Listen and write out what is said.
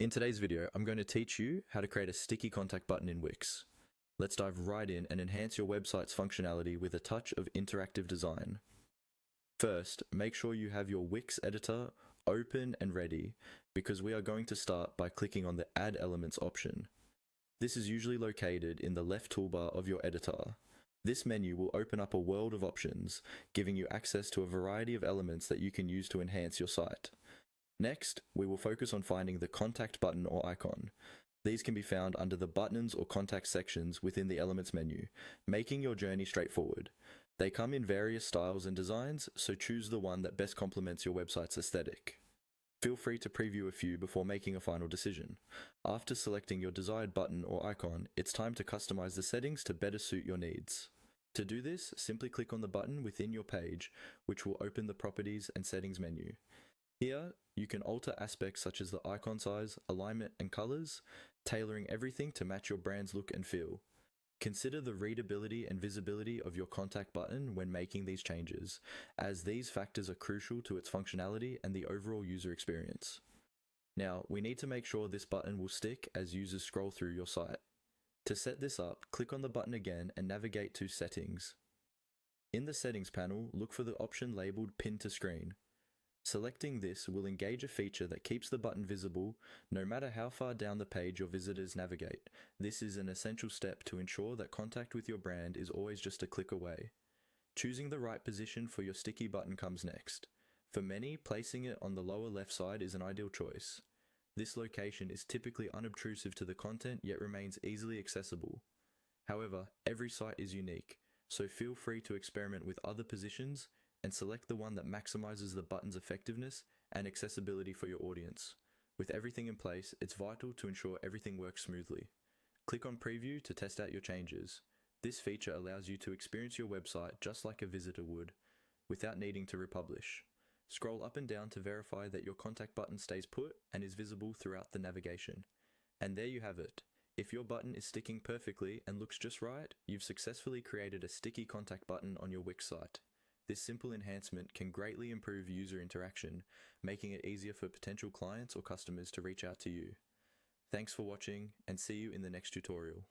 In today's video, I'm going to teach you how to create a sticky contact button in Wix. Let's dive right in and enhance your website's functionality with a touch of interactive design. First, make sure you have your Wix editor open and ready, because we are going to start by clicking on the Add Elements option. This is usually located in the left toolbar of your editor. This menu will open up a world of options, giving you access to a variety of elements that you can use to enhance your site. Next, we will focus on finding the contact button or icon. These can be found under the buttons or contact sections within the Elements menu, making your journey straightforward. They come in various styles and designs, so choose the one that best complements your website's aesthetic. Feel free to preview a few before making a final decision. After selecting your desired button or icon, it's time to customize the settings to better suit your needs. To do this, simply click on the button within your page, which will open the Properties and Settings menu. Here, you can alter aspects such as the icon size, alignment, and colors, tailoring everything to match your brand's look and feel. Consider the readability and visibility of your contact button when making these changes, as these factors are crucial to its functionality and the overall user experience. Now, we need to make sure this button will stick as users scroll through your site. To set this up, click on the button again and navigate to Settings. In the Settings panel, look for the option labeled Pin to Screen. Selecting this will engage a feature that keeps the button visible no matter how far down the page your visitors navigate. This is an essential step to ensure that contact with your brand is always just a click away. Choosing the right position for your sticky button comes next. For many, placing it on the lower left side is an ideal choice. This location is typically unobtrusive to the content yet remains easily accessible. However, every site is unique, so feel free to experiment with other positions and select the one that maximizes the button's effectiveness and accessibility for your audience. With everything in place, it's vital to ensure everything works smoothly. Click on Preview to test out your changes. This feature allows you to experience your website just like a visitor would, without needing to republish. Scroll up and down to verify that your contact button stays put and is visible throughout the navigation. And there you have it. If your button is sticking perfectly and looks just right, you've successfully created a sticky contact button on your Wix site. This simple enhancement can greatly improve user interaction, making it easier for potential clients or customers to reach out to you. Thanks for watching, and see you in the next tutorial.